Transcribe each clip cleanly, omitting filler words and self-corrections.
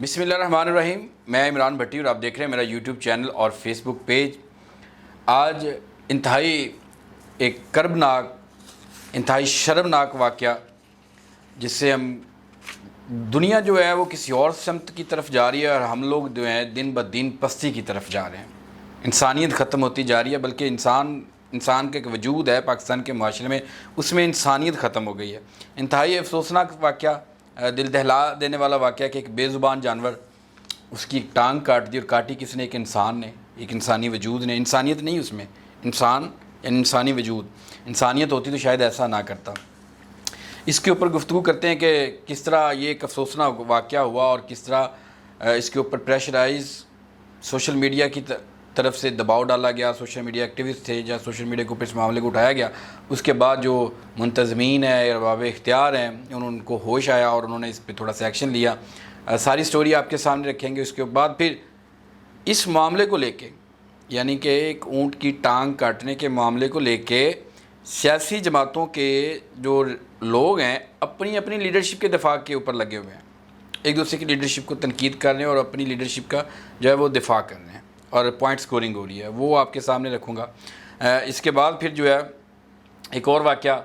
بسم اللہ الرحمن الرحیم. میں عمران بھٹی اور آپ دیکھ رہے ہیں میرا یوٹیوب چینل اور فیس بک پیج. آج انتہائی ایک کربناک، انتہائی شرمناک واقعہ جس سے ہم دنیا جو ہے وہ کسی اور سمت کی طرف جا رہی ہے اور ہم لوگ جو ہیں دن بدن پستی کی طرف جا رہے ہیں. انسانیت ختم ہوتی جا رہی ہے، بلکہ انسان کا ایک وجود ہے پاکستان کے معاشرے میں، اس میں انسانیت ختم ہو گئی ہے. انتہائی افسوسناک واقعہ، دل دہلا دینے والا واقعہ کہ ایک بے زبان جانور، اس کی ٹانگ کاٹ دی، اور کاٹی کس نے؟ ایک انسان نے، ایک انسانی وجود نے. انسانیت نہیں اس میں، انسان یعنی انسانی وجود. انسانیت ہوتی تو شاید ایسا نہ کرتا. اس کے اوپر گفتگو کرتے ہیں کہ کس طرح یہ ایک افسوسناک واقعہ ہوا اور کس طرح اس کے اوپر پریشرائز سوشل میڈیا کی طرف سے دباؤ ڈالا گیا. سوشل میڈیا ایکٹیوسٹ تھے یا سوشل میڈیا کے اوپر اس معاملے کو اٹھایا گیا. اس کے بعد جو منتظمین ہیں، ارباب اختیار ہیں، ان کو ہوش آیا اور انہوں نے اس پہ تھوڑا سا ایکشن لیا. ساری سٹوری آپ کے سامنے رکھیں گے. اس کے بعد پھر اس معاملے کو لے کے، یعنی کہ ایک اونٹ کی ٹانگ کاٹنے کے معاملے کو لے کے سیاسی جماعتوں کے جو لوگ ہیں اپنی اپنی لیڈرشپ کے دفاع کے اوپر لگے ہوئے ہیں. ایک دوسرے کی لیڈرشپ کو تنقید کر رہے ہیں اور اپنی لیڈرشپ کا جو ہے وہ دفاع کر رہے ہیں اور پوائنٹ سکورنگ ہو رہی ہے. وہ آپ کے سامنے رکھوں گا. اس کے بعد پھر جو ہے ایک اور واقعہ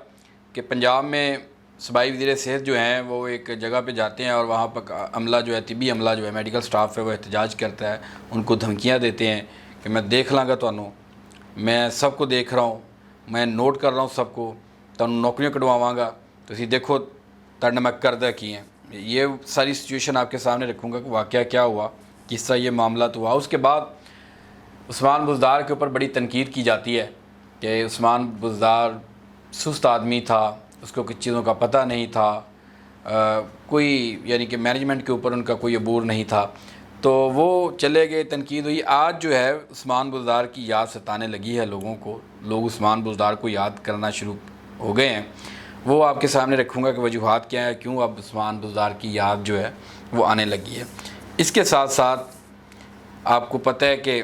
کہ پنجاب میں صوبائی وزیر صحت جو ہیں وہ ایک جگہ پہ جاتے ہیں اور وہاں پر عملہ جو ہے، طبی عملہ جو ہے، میڈیکل سٹاف ہے، وہ احتجاج کرتا ہے. ان کو دھمکیاں دیتے ہیں کہ میں دیکھ لاں گا تانوں، میں سب کو دیکھ رہا ہوں، میں نوٹ کر رہا ہوں سب کو، تانوں نوکریاں کٹواواں گا، تو اسی دیکھو تڑ میں کردہ کی ہیں. یہ ساری سچویشن آپ کے سامنے رکھوں گا کہ واقعہ کیا ہوا، کس طرح یہ معاملہ تو ہوا. اس کے بعد عثمان بزدار کے اوپر بڑی تنقید کی جاتی ہے کہ عثمان بزدار سست آدمی تھا، اس کو کچھ چیزوں کا پتہ نہیں تھا، کوئی یعنی کہ مینجمنٹ کے اوپر ان کا کوئی عبور نہیں تھا. تو وہ چلے گئے، تنقید ہوئی. آج جو ہے عثمان بزدار کی یاد ستانے لگی ہے لوگوں کو، لوگ عثمان بزدار کو یاد کرنا شروع ہو گئے ہیں. وہ آپ کے سامنے رکھوں گا کہ وجوہات کیا ہیں، کیوں اب عثمان بزدار کی یاد جو ہے وہ آنے لگی ہے. اس کے ساتھ ساتھ آپ کو پتہ ہے کہ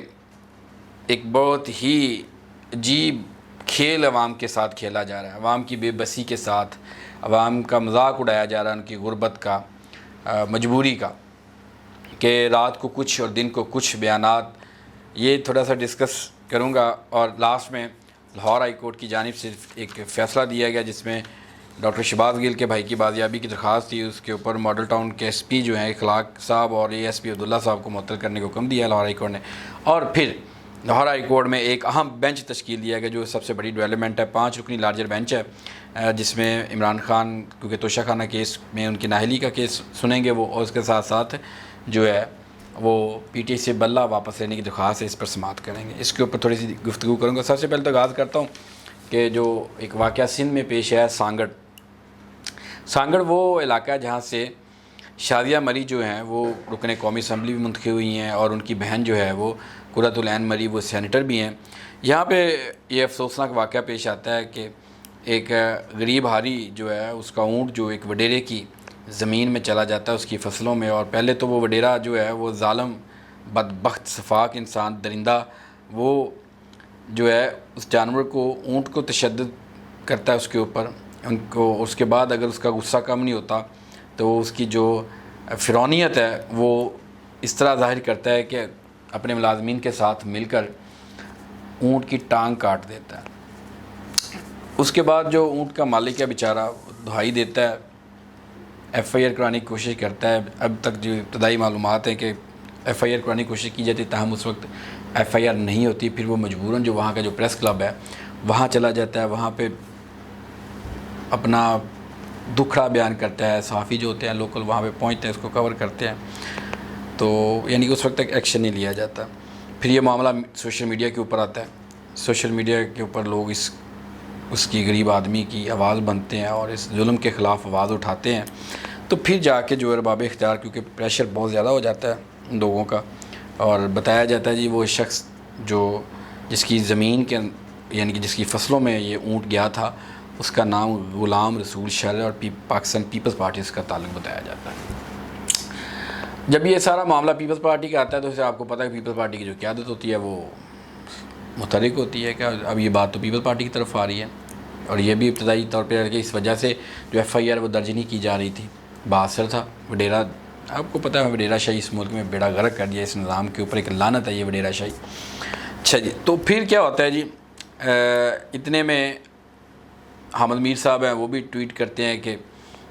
ایک بہت ہی عجیب کھیل عوام کے ساتھ کھیلا جا رہا ہے، عوام کی بے بسی کے ساتھ، عوام کا مذاق اڑایا جا رہا ہے، ان کی غربت کا، مجبوری کا، کہ رات کو کچھ اور دن کو کچھ بیانات. یہ تھوڑا سا ڈسکس کروں گا. اور لاسٹ میں لاہور ہائی کورٹ کی جانب سے ایک فیصلہ دیا گیا جس میں ڈاکٹر شہباز گل کے بھائی کی بازیابی کی درخواست تھی. اس کے اوپر ماڈل ٹاؤن کے ایس پی جو ہیں اخلاق صاحب اور اے ایس پی عبداللہ صاحب کو معطل کرنے کا حکم دیا لاہور ہائی کورٹ نے. اور پھر لاہور ہائی کورٹ میں ایک اہم بینچ تشکیل دیا گیا جو سب سے بڑی ڈیولپمنٹ ہے. 5 رکنی لارجر بینچ ہے جس میں عمران خان کیونکہ توشہ خانہ کیس میں ان کی نااہلی کا کیس سنیں گے وہ، اور اس کے ساتھ ساتھ جو ہے وہ پی ٹی آئی سے بلہ واپس لینے کی درخواست ہے، اس پر سماعت کریں گے. اس کے اوپر تھوڑی سی گفتگو کروں گا. سب سے پہلے تو آغاز کرتا ہوں کہ جو ایک واقعہ سندھ میں پیش ہے، سانگڑ وہ علاقہ ہے جہاں سے شادیہ مری جو ہیں وہ رکن قومی اسمبلی بھی منتخب ہوئی ہیں اور ان کی بہن جو ہے وہ قرۃ العین مری وہ سینیٹر بھی ہیں. یہاں پہ یہ افسوسناک واقعہ پیش آتا ہے کہ ایک غریب ہاری جو ہے اس کا اونٹ جو ایک وڈیرے کی زمین میں چلا جاتا ہے اس کی فصلوں میں. اور پہلے تو وہ وڈیرا جو ہے وہ ظالم بدبخت صفاق انسان درندہ وہ جو ہے اس جانور کو، اونٹ کو تشدد کرتا ہے اس کے اوپر ان کو. اس کے بعد اگر اس کا غصہ کم نہیں ہوتا تو اس کی جو فرعونیت ہے وہ اس طرح ظاہر کرتا ہے کہ اپنے ملازمین کے ساتھ مل کر اونٹ کی ٹانگ کاٹ دیتا ہے. اس کے بعد جو اونٹ کا مالک ہے بیچارہ دہائی دیتا ہے، ایف آئی آر کرانے کی کوشش کرتا ہے. اب تک جو ابتدائی معلومات ہیں کہ ایف آئی آر کرانے کی کوشش کی جاتی ہے، تاہم اس وقت ایف آئی آر نہیں ہوتی. پھر وہ مجبوراً جو وہاں کا جو پریس کلب ہے وہاں چلا جاتا ہے، وہاں پہ اپنا دکھڑا بیان کرتا ہے. صحافی جو ہوتے ہیں لوکل وہاں پہ پہنچتے ہیں، اس کو کور کرتے ہیں. تو یعنی کہ اس وقت تک ایکشن نہیں لیا جاتا. پھر یہ معاملہ سوشل میڈیا کے اوپر آتا ہے. سوشل میڈیا کے اوپر لوگ اس کی غریب آدمی کی آواز بنتے ہیں اور اس ظلم کے خلاف آواز اٹھاتے ہیں. تو پھر جا کے جو ارباب اختیار، کیونکہ پریشر بہت زیادہ ہو جاتا ہے لوگوں کا، اور بتایا جاتا ہے جی وہ شخص جو جس کی زمین کے یعنی کہ جس کی فصلوں میں یہ اونٹ گیا تھا اس کا نام غلام رسول شر اور پاکستان پیپلز پارٹی سے کا تعلق بتایا جاتا ہے. جب یہ سارا معاملہ پیپلز پارٹی کا آتا ہے تو اسے آپ کو پتہ ہے کہ پیپلز پارٹی کی جو قیادت ہوتی ہے وہ متحرک ہوتی ہے کہ اب یہ بات تو پیپلز پارٹی کی طرف آ رہی ہے. اور یہ بھی ابتدائی طور پہ کہ اس وجہ سے جو ایف آئی آر وہ درج نہیں کی جا رہی تھی. 72 تھا وڈیرا آپ کو پتہ ہے وڈیرا شاہی اس ملک میں بیڑا غرق کر دیا، اس نظام کے اوپر ایک لعنت ہے یہ وڈیرا شاہی۔ اچھا جی، تو پھر کیا ہوتا ہے جی، اتنے میں حامد میر صاحب ہیں، وہ بھی ٹویٹ کرتے ہیں کہ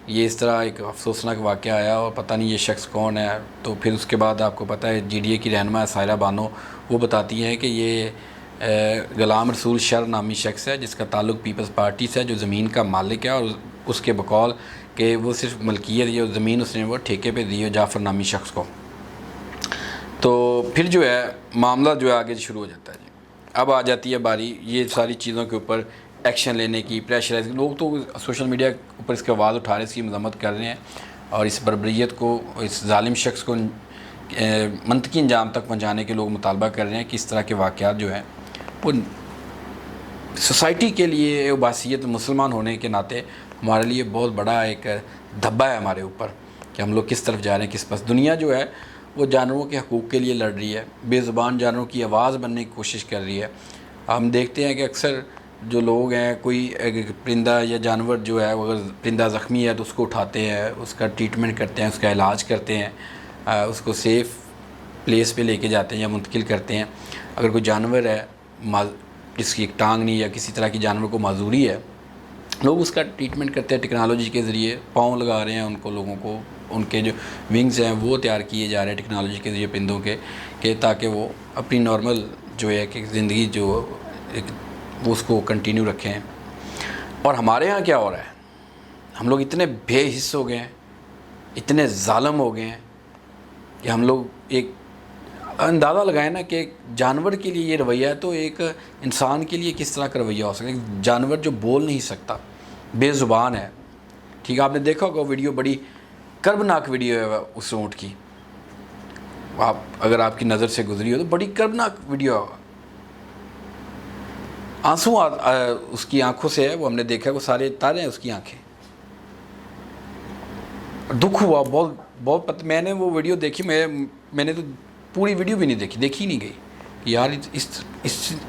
یہ اس طرح ایک افسوسناک واقعہ آیا اور پتہ نہیں یہ شخص کون ہے۔ تو پھر اس کے بعد آپ کو پتہ ہے جی ڈی اے کی رہنما سائرہ بانو وہ بتاتی ہیں کہ یہ غلام رسول شر نامی شخص ہے جس کا تعلق پیپلز پارٹی سے ہے، جو زمین کا مالک ہے، اور اس کے بقول کہ وہ صرف ملکیت یہ زمین اس نے وہ ٹھیکے پہ دی ہے جعفر نامی شخص کو۔ تو پھر جو ہے معاملہ جو ہے آگے شروع ہو جاتا ہے جی۔ اب آ جاتی ہے باری یہ ساری چیزوں کے اوپر ایکشن لینے کی، پریشرائز، لوگ تو سوشل میڈیا کے اوپر اس کی آواز اٹھا رہے ہیں، اس کی مذمت کر رہے ہیں اور اس بربریت کو، اس ظالم شخص کو منطقی انجام تک پہنچانے کے لوگ مطالبہ کر رہے ہیں کہ اس طرح کے واقعات جو ہیں وہ سوسائٹی کے لیے باحثیت مسلمان ہونے کے ناطے ہمارے لیے بہت بڑا ایک دھبا ہے ہمارے اوپر کہ ہم لوگ کس طرف جا رہے ہیں، کس پاس۔ دنیا جو ہے وہ جانوروں کے حقوق کے لیے لڑ رہی ہے، بے زبان جانوروں کی آواز بننے کی کوشش کر رہی ہے۔ ہم دیکھتے ہیں کہ اکثر جو لوگ ہیں، کوئی پرندہ یا جانور جو ہے اگر پرندہ زخمی ہے تو اس کو اٹھاتے ہیں، اس کا ٹریٹمنٹ کرتے ہیں، اس کا علاج کرتے ہیں، اس کو سیف پلیس پہ لے کے جاتے ہیں یا منتقل کرتے ہیں۔ اگر کوئی جانور ہے جس کی ایک ٹانگ نہیں یا کسی طرح کی جانور کو معذوری ہے، لوگ اس کا ٹریٹمنٹ کرتے ہیں ٹیکنالوجی کے ذریعے، پاؤں لگا رہے ہیں ان کو، لوگوں کو ان کے جو ونگز ہیں وہ تیار کیے جا رہے ہیں ٹیکنالوجی کے ذریعے پرندوں کے، کہ تاکہ وہ اپنی نارمل جو ہے کہ زندگی جو وہ اس کو کنٹینیو رکھیں۔ اور ہمارے ہاں کیا ہو رہا ہے، ہم لوگ اتنے بے حس ہو گئے ہیں، اتنے ظالم ہو گئے ہیں کہ ہم لوگ ایک اندازہ لگائیں نا کہ ایک جانور کے لیے یہ رویہ ہے تو ایک انسان کے لیے کس طرح کا رویہ ہو سکتا ہے۔ ایک جانور جو بول نہیں سکتا، بے زبان ہے، ٹھیک ہے، آپ نے دیکھا ہوگا ویڈیو، بڑی کربناک ویڈیو ہے اس اونٹ کی، اگر آپ کی نظر سے گزری ہو تو بڑی کربناک ویڈیو ہوگا، آنسو اس کی آنکھوں سے ہے، وہ ہم نے دیکھا، وہ سارے تارے ہیں اس کی آنکھیں، دکھ ہوا بہت بہت۔ میں نے وہ ویڈیو دیکھی، میں نے تو پوری ویڈیو بھی نہیں دیکھی، دیکھی نہیں گئی کہ یار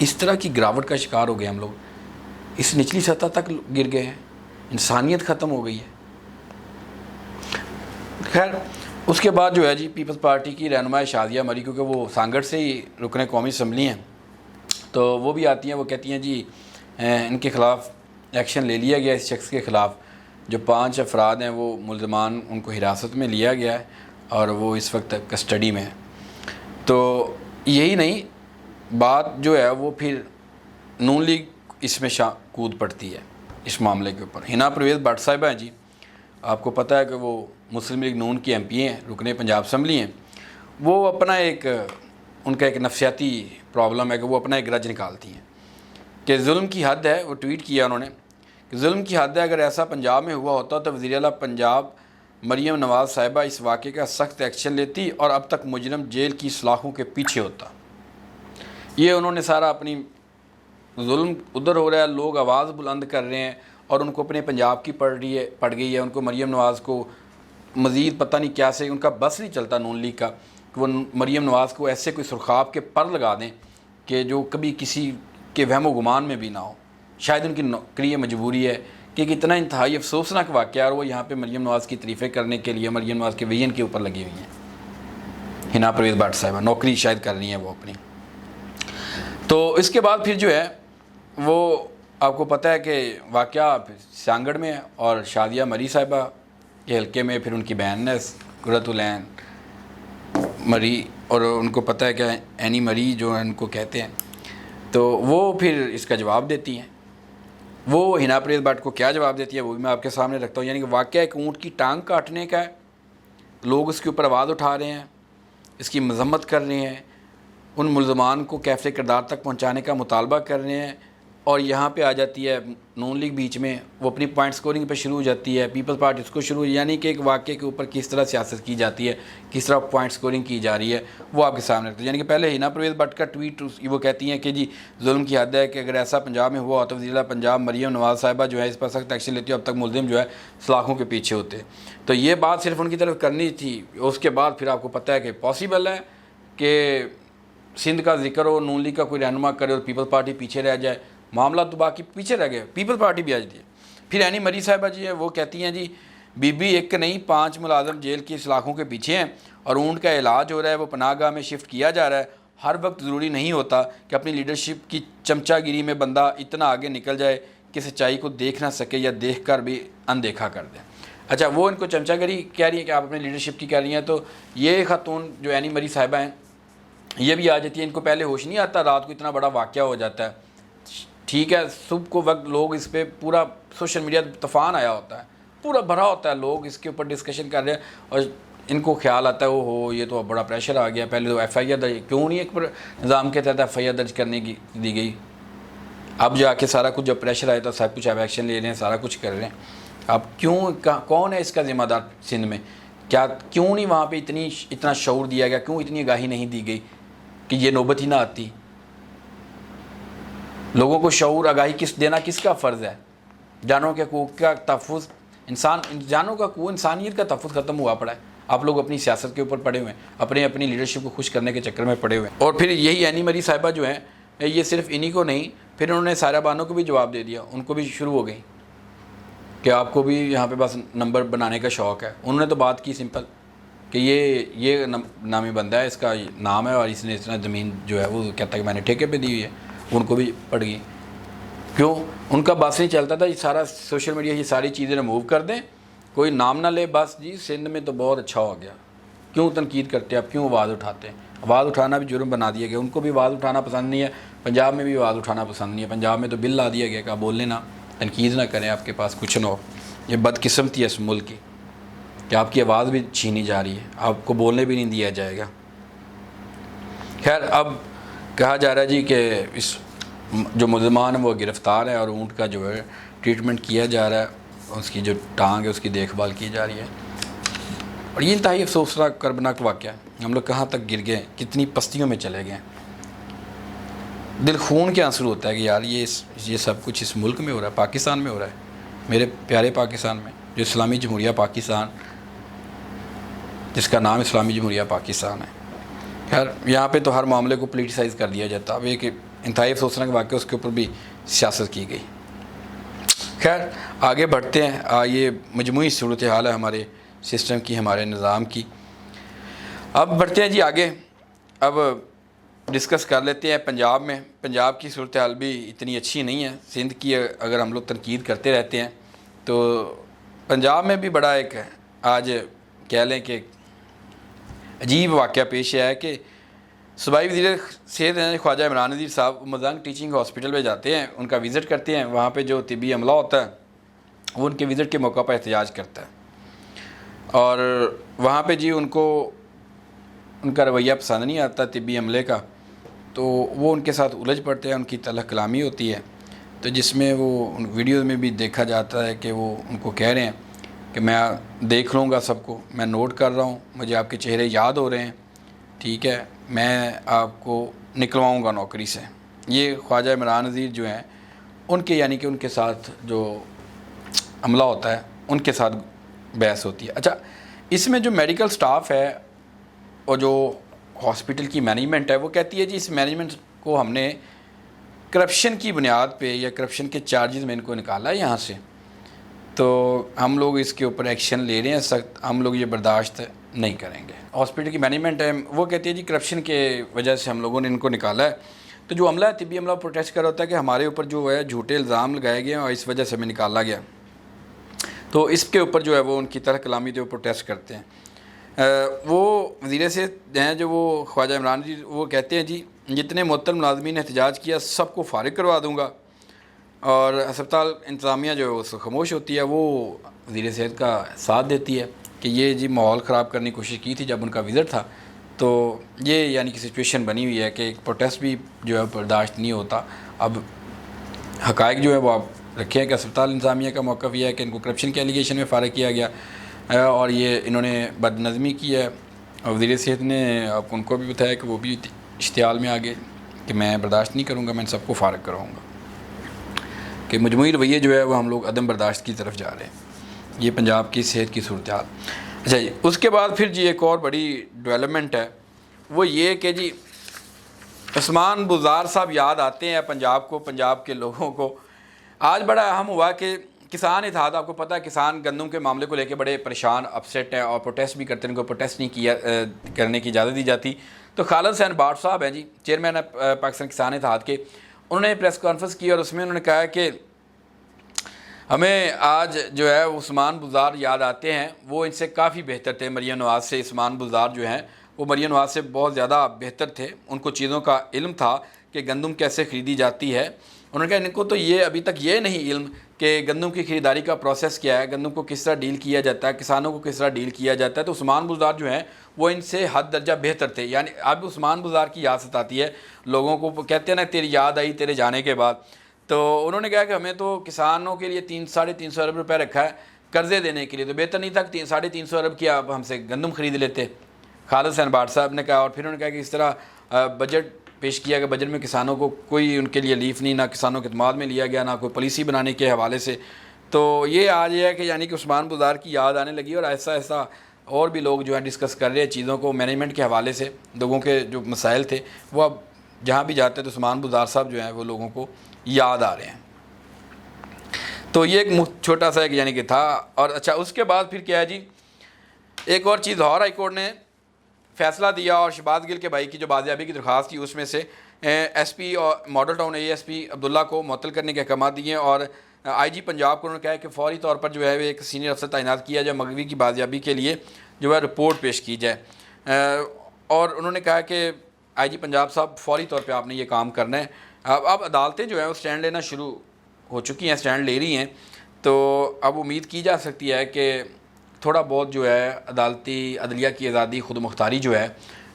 اس طرح کی گراوٹ کا شکار ہو گئے ہم لوگ، اس نچلی سطح تک گر گئے ہیں، انسانیت ختم ہو گئی ہے۔ خیر اس کے بعد جو ہے جی پیپلز پارٹی کی رہنما شادیہ مری، کیونکہ وہ سانگڑ سے ہی رکن قومی اسمبلی ہیں، تو وہ بھی آتی ہیں، وہ کہتی ہیں جی ان کے خلاف ایکشن لے لیا گیا، اس شخص کے خلاف جو 5 افراد ہیں وہ ملزمان، ان کو حراست میں لیا گیا ہے اور وہ اس وقت کسٹڈی میں ہے۔ تو یہی نہیں، بات جو ہے وہ پھر نون لیگ اس میں کود پڑتی ہے اس معاملے کے اوپر۔ ہنا پرویز بٹ صاحبہ ہیں جی، آپ کو پتہ ہے کہ وہ مسلم لیگ نون کی MP ہیں، رکن پنجاب اسمبلی ہیں، وہ اپنا ایک ان کا ایک نفسیاتی پرابلم ہے کہ وہ اپنا ایک گرج نکالتی ہیں کہ ظلم کی حد ہے۔ وہ ٹویٹ کیا انہوں نے کہ ظلم کی حد ہے، اگر ایسا پنجاب میں ہوا ہوتا تو وزیر اعلیٰ پنجاب مریم نواز صاحبہ اس واقعے کا سخت ایکشن لیتی اور اب تک مجرم جیل کی سلاخوں کے پیچھے ہوتا۔ یہ انہوں نے سارا اپنی ظلم ادھر ہو رہا ہے، لوگ آواز بلند کر رہے ہیں اور ان کو اپنے پنجاب کی پڑ گئی ہے، ان کو مریم نواز کو مزید پتہ نہیں کیا سے ان کا بس نہیں چلتا نون لیگ کا کہ وہ مریم نواز کو ایسے کوئی سرخاب کے پر لگا دیں کہ جو کبھی کسی کے وہم و گمان میں بھی نہ ہو۔ شاید ان کی نوکری مجبوری ہے کہ ایک اتنا انتہائی افسوسناک واقعہ اور وہ یہاں پہ مریم نواز کی تعریفیں کرنے کے لیے مریم نواز کے ویژن کے اوپر لگی ہوئی ہیں۔ ہنا پرویز بٹ صاحبہ نوکری شاید کر رہی ہیں وہ اپنی۔ تو اس کے بعد پھر جو ہے وہ آپ کو پتہ ہے کہ واقعہ سانگڑ میں ہے اور شادیہ مری صاحبہ کے حلقے میں پھر ان کی بہن ہے قرۃ العین مری، اور ان کو پتہ ہے کہ اینی مری جو ان کو کہتے ہیں، تو وہ پھر اس کا جواب دیتی ہیں۔ وہ ہنا پرویز بٹ کو کیا جواب دیتی ہے وہ بھی میں آپ کے سامنے رکھتا ہوں۔ یعنی کہ واقعہ ایک اونٹ کی ٹانگ کاٹنے کا ہے، لوگ اس کے اوپر آواز اٹھا رہے ہیں، اس کی مذمت کر رہے ہیں، ان ملزمان کو کیفے کردار تک پہنچانے کا مطالبہ کر رہے ہیں، اور یہاں پہ آ جاتی ہے نون لیگ بیچ میں، وہ اپنی پوائنٹ سکورنگ پہ شروع ہو جاتی ہے، پیپلز پارٹی اس کو شروع، یعنی کہ ایک واقعے کے اوپر کس طرح سیاست کی جاتی ہے، کس طرح پوائنٹ سکورنگ کی جا رہی ہے، وہ آپ کے سامنے رکھتے ہیں۔ یعنی کہ پہلے ہنا پرویز بٹ کا ٹویٹ وہ کہتی ہیں کہ جی ظلم کی حد ہے کہ اگر ایسا پنجاب میں ہوا تو وزیر اعلیٰ پنجاب مریم نواز صاحبہ جو ہے اس پر سخت ایکشن لیتی ہے، اب تک ملزم جو ہے سلاخوں کے پیچھے ہوتے۔ تو یہ بات صرف ان کی طرف کرنی تھی۔ اس کے بعد پھر آپ کو پتہ ہے کہ پاسبل ہے کہ سندھ کا ذکر ہو، نون لیگ کا کوئی رہنما کرے اور پیپلز پارٹی پیچھے رہ جائے، معاملہ تو باقی پیچھے رہ گئے، پیپلز پارٹی بھی آ جاتی ہے۔ پھر اینی مری صاحبہ جی ہے وہ کہتی ہیں جی بی بی ایک نہیں 5 ملازم جیل کی سلاخوں کے پیچھے ہیں اور اونٹ کا علاج ہو رہا ہے، وہ پناہ گاہ میں شفٹ کیا جا رہا ہے۔ ہر وقت ضروری نہیں ہوتا کہ اپنی لیڈرشپ کی چمچہ گیری میں بندہ اتنا آگے نکل جائے کہ سچائی کو دیکھ نہ سکے یا دیکھ کر بھی اندیکھا کر دے۔ اچھا، وہ ان کو چمچہ گیری کہہ رہی ہے کہ آپ اپنی لیڈرشپ کی کہہ رہی ہیں، تو یہ خاتون جو اینی مری صاحبہ ہیں یہ بھی آ جاتی ہے، ان کو پہلے ہوش نہیں آتا، رات کو اتنا بڑا واقعہ ہو جاتا ہے، ٹھیک ہے، صبح کو وقت لوگ اس پہ پورا سوشل میڈیا طوفان آیا ہوتا ہے، پورا بھرا ہوتا ہے، لوگ اس کے اوپر ڈسکشن کر رہے ہیں اور ان کو خیال آتا ہے ہو یہ تو بڑا پریشر آ گیا، پہلے تو ایف آئی آر درج کیوں نہیں ایک پر نظام کے تحت ایف آئی آر درج کرنے کی دی گئی، اب جا کے سارا کچھ جب پریشر آیا تو سب کچھ اب ایکشن لے رہے ہیں، سارا کچھ کر رہے ہیں۔ اب کیوں کون ہے اس کا ذمہ دار سندھ میں؟ کیوں نہیں وہاں پہ اتنا شعور دیا گیا، کیوں اتنی آگاہی نہیں دی گئی کہ یہ نوبت ہی نہ آتی؟ لوگوں کو شعور آگاہی دینا کس کا فرض ہے؟ جانوروں کے حقوق کا تحفظ، جانوروں کا حقوق، انسانیت کا تحفظ ختم ہوا پڑا ہے، آپ لوگ اپنی سیاست کے اوپر پڑے ہوئے ہیں، اپنی لیڈرشپ کو خوش کرنے کے چکر میں پڑے ہوئے ہیں۔ اور پھر یہی اینی مری صاحبہ جو ہیں، یہ صرف انہی کو نہیں، پھر انہوں نے سائرہ بانو کو بھی جواب دے دیا، ان کو بھی شروع ہو گئی کہ آپ کو بھی یہاں پہ بس نمبر بنانے کا شوق ہے۔ انہوں نے تو بات کی سمپل کہ یہ نامی بندہ ہے، اس کا نام ہے اور اس نے اتنا زمین جو ہے وہ کہتا ہے کہ میں نے ٹھیکے پہ دی ہوئی ہے، ان کو بھی پڑ گئی۔ کیوں؟ ان کا بس نہیں چلتا تھا، یہ سارا سوشل میڈیا یہ ساری چیزیں ریموو کر دیں، کوئی نام نہ لے، بس جی سندھ میں تو بہت اچھا ہو گیا۔ کیوں تنقید کرتے ہیں آپ؟ کیوں آواز اٹھاتے ہیں؟ آواز اٹھانا بھی جرم بنا دیا گیا، ان کو بھی آواز اٹھانا پسند نہیں ہے، پنجاب میں بھی آواز اٹھانا پسند نہیں ہے، پنجاب میں تو بل لا دیا گیا کہ آپ بولنے نہ، تنقید نہ کریں، آپ کے پاس کچھ نہ ہو۔ یہ بدقسمتی ہے اس ملک کی کہ آپ کی آواز بھی چھینی جا رہی ہے، آپ کو بولنے بھی نہیں دیا جائے گا۔ خیر، اب کہا جا رہا ہے جی کہ اس جو ملزمان ہیں وہ گرفتار ہیں اور اونٹ کا جو ہے ٹریٹمنٹ کیا جا رہا ہے، اس کی جو ٹانگ ہے اس کی دیکھ بھال کی جا رہی ہے، اور یہ انتہائی افسوسناک کربناک واقعہ ہے۔ ہم لوگ کہاں تک گر گئے، کتنی پستیوں میں چلے گئے، دل خون کے آنسو ہوتا ہے کہ یار یہ سب کچھ اس ملک میں ہو رہا ہے، پاکستان میں ہو رہا ہے، میرے پیارے پاکستان میں، جو اسلامی جمہوریہ پاکستان، جس کا نام اسلامی جمہوریہ پاکستان ہے۔ خیر، یہاں پہ تو ہر معاملے کو پولیٹیسائز کر دیا جاتا، اب ایک انتہائی افسوسناک واقعہ، اس کے اوپر بھی سیاست کی گئی۔ خیر، آگے بڑھتے ہیں، یہ مجموعی صورتحال ہے ہمارے سسٹم کی، ہمارے نظام کی۔ اب بڑھتے ہیں جی آگے، اب ڈسکس کر لیتے ہیں پنجاب میں۔ پنجاب کی صورتحال بھی اتنی اچھی نہیں ہے، سندھ کی اگر ہم لوگ تنقید کرتے رہتے ہیں تو پنجاب میں بھی بڑا ایک آج کہہ لیں کہ عجیب واقعہ پیش آیا ہے کہ صوبائی وزیر صحت ہیں خواجہ عمران نذیر صاحب مزنگ ٹیچنگ ہاسپٹل میں جاتے ہیں، ان کا وزٹ کرتے ہیں، وہاں پہ جو طبی عملہ ہوتا ہے وہ ان کے وزٹ کے موقع پر احتجاج کرتا ہے، اور وہاں پہ جی ان کو ان کا رویہ پسند نہیں آتا طبی عملے کا، تو وہ ان کے ساتھ الجھ پڑتے ہیں، ان کی تلخ کلامی ہوتی ہے، تو جس میں وہ ان ویڈیوز میں بھی دیکھا جاتا ہے کہ وہ ان کو کہہ رہے ہیں کہ میں دیکھ لوں گا سب کو، میں نوٹ کر رہا ہوں، مجھے آپ کے چہرے یاد ہو رہے ہیں، ٹھیک ہے، میں آپ کو نکلواؤں گا نوکری سے۔ یہ خواجہ عمران نذیر جو ہیں ان کے، یعنی کہ ان کے ساتھ جو عملہ ہوتا ہے ان کے ساتھ بحث ہوتی ہے۔ اچھا، اس میں جو میڈیکل سٹاف ہے اور جو ہاسپٹل کی مینجمنٹ ہے وہ کہتی ہے جی اس مینجمنٹ کو ہم نے کرپشن کی بنیاد پہ یا کرپشن کے چارجز میں ان کو نکالا ہے یہاں سے، تو ہم لوگ اس کے اوپر ایکشن لے رہے ہیں سخت، ہم لوگ یہ برداشت نہیں کریں گے۔ ہاسپٹل کی مینجمنٹ ہے وہ کہتی ہے جی کرپشن کے وجہ سے ہم لوگوں نے ان کو نکالا ہے، تو جو عملہ ہے طبی عملہ پروٹیسٹ کر رہا ہوتا ہے کہ ہمارے اوپر جو ہے جھوٹے الزام لگائے گئے ہیں اور اس وجہ سے ہمیں نکالا گیا، تو اس کے اوپر جو ہے وہ ان کی طرح کلامی جو پروٹیسٹ کرتے ہیں۔ وہ وزیر صحت ہیں جو وہ خواجہ عمران جی، وہ کہتے ہیں جی جتنے معطل ملازمین نے احتجاج کیا سب کو فارغ کروا دوں گا، اور ہسپتال انتظامیہ جو ہے اس کو خاموش ہوتی ہے، وہ وزیر صحت کا ساتھ دیتی ہے کہ یہ جی ماحول خراب کرنے کی کوشش کی تھی جب ان کا وزٹ تھا، تو یہ یعنی کہ سچویشن بنی ہوئی ہے کہ ایک پروٹیسٹ بھی جو ہے برداشت نہیں ہوتا۔ اب حقائق جو ہے وہ آپ رکھے ہیں کہ ہسپتال انتظامیہ کا موقف یہ ہے کہ ان کو کرپشن کے ایلیگیشن میں فارغ کیا گیا، اور یہ انہوں نے بد نظمی کی ہے، اور وزیر صحت نے آپ ان کو بھی بتایا کہ وہ بھی اشتعال میں آگے کہ میں برداشت نہیں کروں گا، میں ان سب کو فارغ کراؤں گا، کہ مجموعی رویے جو ہے وہ ہم لوگ عدم برداشت کی طرف جا رہے ہیں۔ یہ پنجاب کی صحت کی صورتحال۔ اچھا جی، اس کے بعد پھر جی ایک اور بڑی ڈیولپمنٹ ہے، وہ یہ کہ جی عثمان بزدار صاحب یاد آتے ہیں پنجاب کو، پنجاب کے لوگوں کو۔ آج بڑا اہم ہوا کہ کسان اتحاد آپ کو پتہ ہے کسان گندم کے معاملے کو لے کے بڑے پریشان اپسیٹ ہیں اور پروٹیسٹ بھی کرتے ہیں, ان کو پروٹیسٹ نہیں کرنے کی اجازت دی جاتی. تو خالد حسین باٹ صاحب ہیں جی, چیئرمین ہے پاکستان کسان اتحاد کے, انہوں نے پریس کانفرنس کی اور اس میں انہوں نے کہا کہ ہمیں آج جو ہے عثمان بزدار یاد آتے ہیں, وہ ان سے کافی بہتر تھے مریم نواز سے. عثمان بزدار جو ہیں وہ مریم نواز سے بہت زیادہ بہتر تھے, ان کو چیزوں کا علم تھا کہ گندم کیسے خریدی جاتی ہے. انہوں نے کہا ان کو تو یہ ابھی تک یہ نہیں علم کہ گندم کی خریداری کا پروسیس کیا ہے, گندم کو کس طرح ڈیل کیا جاتا ہے, کسانوں کو کس طرح ڈیل کیا جاتا ہے. تو عثمان بزدار جو ہیں وہ ان سے حد درجہ بہتر تھے. یعنی اب عثمان بزدار کی یاد ستاتی ہے لوگوں کو, کہتے ہیں نا تیری یاد آئی تیرے جانے کے بعد. تو انہوں نے کہا کہ ہمیں تو کسانوں کے لیے 300-350 ارب روپے رکھا ہے قرضے دینے کے لیے, تو بہتر نہیں تھا کہ 350 ارب کی آپ ہم سے گندم خرید لیتے. خالد حسین باٹ صاحب نے کہا, اور پھر انہوں نے کہا کہ اس طرح بجٹ پیش کیا کہ بجٹ میں کسانوں کو کوئی ان کے لیے لیف نہیں, نہ کسانوں کے اعتماد میں لیا گیا, نہ کوئی پالیسی بنانے کے حوالے سے. تو یہ آج یہ ہے کہ یعنی کہ عثمان بزدار کی یاد آنے لگی, اور ایسا ایسا اور بھی لوگ جو ہیں ڈسکس کر رہے ہیں چیزوں کو مینجمنٹ کے حوالے سے. لوگوں کے جو مسائل تھے وہ اب جہاں بھی جاتے ہیں تو عثمان بزدار صاحب جو ہیں وہ لوگوں کو یاد آ رہے ہیں. تو یہ ایک چھوٹا سا ایک یعنی کہ تھا. اور اچھا اس کے بعد پھر کیا ہے جی, ایک اور چیز, لاہور ہائی کورٹ نے فیصلہ دیا اور شہباز گل کے بھائی کی جو بازیابی کی درخواست تھی اس میں سے ایس پی اور Model Town A S P Abdullah کو معطل کرنے کے احکامات دیے, اور آئی جی پنجاب کو انہوں نے کہا کہ فوری طور پر جو ہے ایک سینئر افسر تعینات کیا جائے, مغوی کی بازیابی کے لیے جو ہے رپورٹ پیش کی جائے. اور انہوں نے کہا کہ آئی جی پنجاب صاحب فوری طور پہ آپ نے یہ کام کرنا ہے. اب عدالتیں جو ہیں وہ سٹینڈ لینا شروع ہو چکی ہیں, سٹینڈ لے رہی ہیں. تو اب امید کی جا سکتی ہے کہ تھوڑا بہت جو ہے عدالتی عدلیہ کی آزادی خود مختاری جو ہے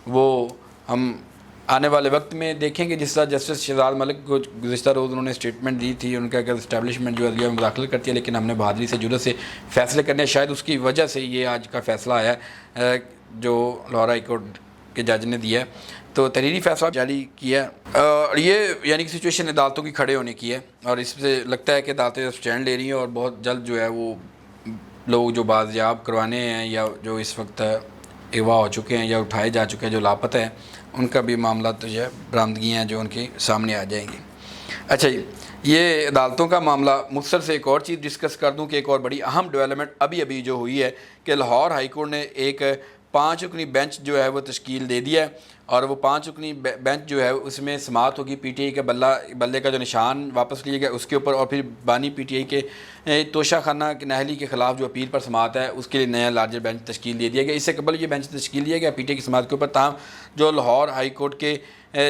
وہ ہم آنے والے وقت میں دیکھیں گے. جس طرح جسٹس شہزاد ملک کو گزشتہ روز انہوں نے اسٹیٹمنٹ دی تھی, ان کا کہ اسٹیبلشمنٹ جو عدلیہ میں مداخلت کرتی ہے لیکن ہم نے بہادری سے جرأت سے فیصلے کرنے, شاید اس کی وجہ سے یہ آج کا فیصلہ آیا ہے جو لاہور ہائی کورٹ کے جج نے دیا ہے. تو تحریری فیصلہ جاری کیا ہے, اور یہ یعنی کہ سچویشن عدالتوں کی کھڑے ہونے کی ہے, اور اس سے لگتا ہے کہ عدالتیں اسٹینڈ لے رہی ہیں اور بہت جلد جو ہے وہ لوگ جو بازیاب کروانے ہیں یا جو اس وقت اغوا ہو چکے ہیں یا اٹھائے جا چکے ہیں جو لاپتہ ہیں, ان کا بھی معاملات جو ہے برآمدگیاں ہیں جو ان کے سامنے آ جائیں گی. اچھا جی, یہ عدالتوں کا معاملہ. مختصر سے ایک اور چیز ڈسکس کر دوں کہ ایک اور بڑی اہم ڈیولپمنٹ ابھی جو ہوئی ہے کہ لاہور ہائی کورٹ نے ایک 5 رکنی بینچ جو ہے وہ تشکیل دے دیا ہے, اور وہ 5 رکنی بینچ جو ہے اس میں سماعت ہوگی پی ٹی آئی کے بلے کا جو نشان واپس لیا گیا اس کے اوپر, اور پھر بانی پی ٹی آئی کے توشہ خانہ نہلی کے خلاف جو اپیل پر سماعت ہے اس کے لیے نیا لارجر بینچ تشکیل دے دیا گیا. اس سے قبل یہ بینچ تشکیل دیا گیا پی ٹی آئی کی سماعت کے اوپر, تاہم جو لاہور ہائی کورٹ کے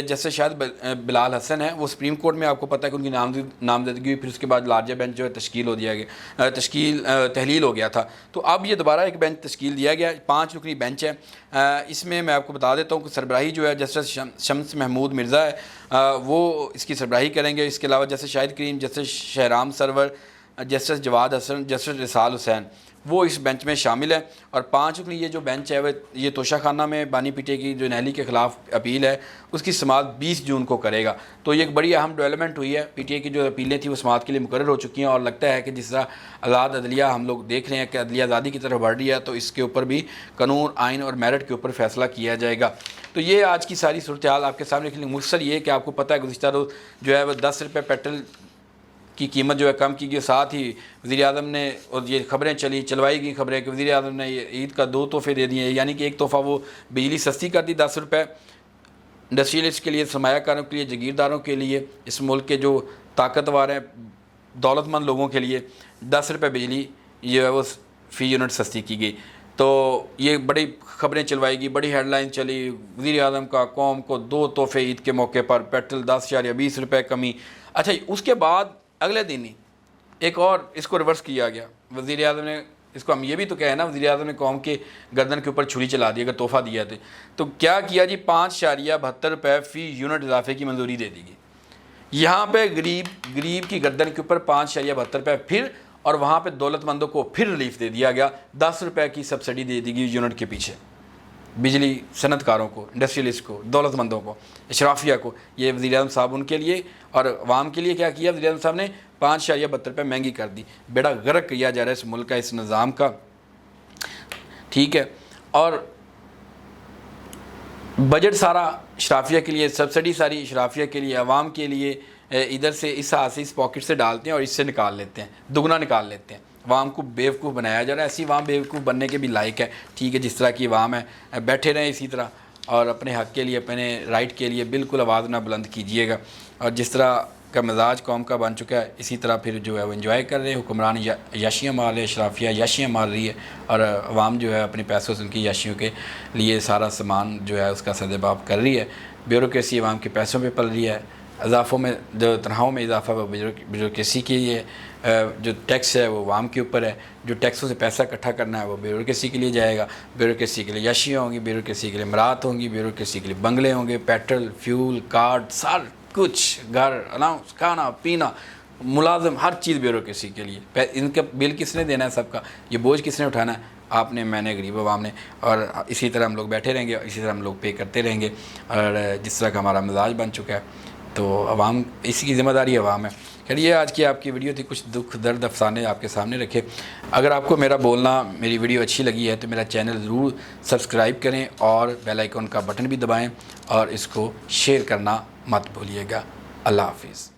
جیسے شاید بلال حسن ہیں وہ سپریم کورٹ میں آپ کو پتہ ہے کہ ان کی نامزدگی ہوئی, پھر اس کے بعد لارجر بینچ جو ہے تشکیل ہو دیا گیا, تحلیل ہو گیا تھا. تو اب یہ دوبارہ ایک بینچ تشکیل دیا گیا, 5 رکنی بینچ ہے. اس میں میں آپ کو بتا دیتا ہوں کہ سربراہی جو ہے جسٹس شمس محمود مرزا ہے وہ اس کی سربراہی کریں گے. اس کے علاوہ جسٹس شاہد کریم, جسٹس شہرام سرور, جسٹس جواد حسن, جسٹس رسال حسین وہ اس بینچ میں شامل ہے. اور 5 رکنی یہ جو بینچ ہے وہ یہ توشہ خانہ میں بانی پی ٹی آئی کی جو نہلی کے خلاف اپیل ہے اس کی سماعت 20 جون کو کرے گا. تو یہ ایک بڑی اہم ڈیولپمنٹ ہوئی ہے. پی ٹی آئی کی جو اپیلیں تھیں وہ سماعت کے لیے مقرر ہو چکی ہیں, اور لگتا ہے کہ جس طرح آزاد عدلیہ ہم لوگ دیکھ رہے ہیں کہ عدلیہ آزادی کی طرف بڑھ رہی ہے, تو اس کے اوپر بھی قانون, آئین اور میرٹ کے اوپر فیصلہ کیا جائے گا. تو یہ آج کی ساری صورتحال آپ کے سامنے کے لیے. مختصر یہ کہ آپ کو پتہ ہے گزشتہ روز جو ہے وہ 10 روپے پیٹرول کی قیمت جو ہے کم کی گئی, ساتھ ہی وزیر اعظم نے, اور یہ خبریں چلوائی گئی خبریں کہ وزیر اعظم نے عید کا 2 تحفے دے دیے, یعنی کہ ایک تحفہ وہ بجلی سستی کر دی 10 روپے انڈسٹریلسٹ کے لیے, سرمایہ کاروں کے لیے, جگیرداروں کے لیے, اس ملک کے جو طاقتور ہیں دولت مند لوگوں کے لیے 10 روپے بجلی جو ہے وہ فی یونٹ سستی کی گئی. تو یہ بڑی خبریں چلوائی گئی, بڑی ہیڈ لائن چلی, وزیر اعظم کا قوم کو 2 تحفے عید کے موقع پر, پیٹرول 10.20 روپے کمی. اچھا اس کے بعد اگلے دن ہی ایک اور اس کو ریورس کیا گیا. وزیر اعظم نے, اس کو ہم یہ بھی تو کہیں نا, وزیر اعظم نے قوم کے گردن کے اوپر چھری چلا دی اگر تحفہ دیا تھے. تو کیا کیا جی, 5.72 روپے فی یونٹ اضافے کی منظوری دے دی گئی. یہاں پہ غریب کی گردن کے اوپر 5.72 روپے پھر, اور وہاں پہ دولت مندوں کو پھر ریلیف دے دیا گیا, 10 روپے کی سبسڈی دے دی گئی یونٹ کے پیچھے بجلی صنعت کاروں کو, انڈسٹریلسٹ کو, دولت مندوں کو, اشرافیہ کو. یہ وزیر اعظم صاحب ان کے لیے اور عوام کے لیے کیا کیا وزیر اعظم صاحب نے, 5.72 روپے مہنگی کر دی. بیڑا غرق کیا جا رہا ہے اس ملک کا, اس نظام کا. ٹھیک ہے, اور بجٹ سارا اشرافیہ کے لیے, سبسڈی ساری اشرافیہ کے لیے, عوام کے لیے, ادھر سے اس ہاتھ سے اس پاکٹ سے ڈالتے ہیں اور اس سے نکال لیتے ہیں، دگنا نکال لیتے ہیں۔ عوام کو بیوقوف بنایا جا رہا ہے، ایسی عوام بیوقوف بننے کے بھی لائق ہے، ٹھیک ہے، جس طرح کی عوام ہے بیٹھے رہیں اسی طرح، اور اپنے حق کے لیے، اپنے رائٹ کے لیے بالکل آواز نہ بلند کیجیے گا۔ اور جس طرح کا مزاج قوم کا بن چکا ہے، اسی طرح پھر جو ہے وہ انجوائے کر رہے ہیں، حکمران یاشیاں مار رہے ہیں، اشرافیہ یاشیاں مار رہی ہے، اور عوام جو ہے اپنے پیسوں سے ان کی یاشیوں کے لیے سارا سامان جو ہے اس کا سدباب کر رہی ہے۔ بیوروکریسی عوام کے پیسوں پہ پل رہی ہے، اضافوں میں جو تنخواہوں میں اضافہ وہ بیوروکریسی کے لیے، جو ٹیکس ہے وہ عوام کے اوپر ہے، جو ٹیکسوں سے پیسہ اکٹھا کرنا ہے وہ بیوروکریسی کے لیے جائے گا، بیوروکریسی کے لیے یاشیاں ہوں گی، بیوروکریسی کے لیے امارات ہوں گی، بیوروکریسی کے لیے بنگلے ہوں گے، پیٹرول، فیول، کارڈ، سر کچھ، گھر، الاؤنس، کھانا پینا، ملازم، ہر چیز بیوروکریسی کے لیے۔ ان کا بل کس نے دینا ہے؟ سب کا یہ بوجھ کس نے اٹھانا ہے؟ آپ نے، میں نے، غریب عوام نے۔ اور اسی طرح ہم لوگ بیٹھے رہیں گے، اور اسی طرح ہم لوگ پے کرتے رہیں گے، اور جس طرح کا ہمارا مزاج بن چکا ہے تو عوام، اسی کی ذمہ داری عوام ہے۔ خیر یہ آج کی آپ کی ویڈیو تھی، کچھ دکھ درد افسانے آپ کے سامنے رکھے۔ اگر آپ کو میرا بولنا، میری ویڈیو اچھی لگی ہے تو میرا چینل ضرور سبسکرائب کریں اور بیل آئیکن کا بٹن بھی دبائیں، اور اس کو شیئر کرنا مت بھولیے گا۔ اللہ حافظ۔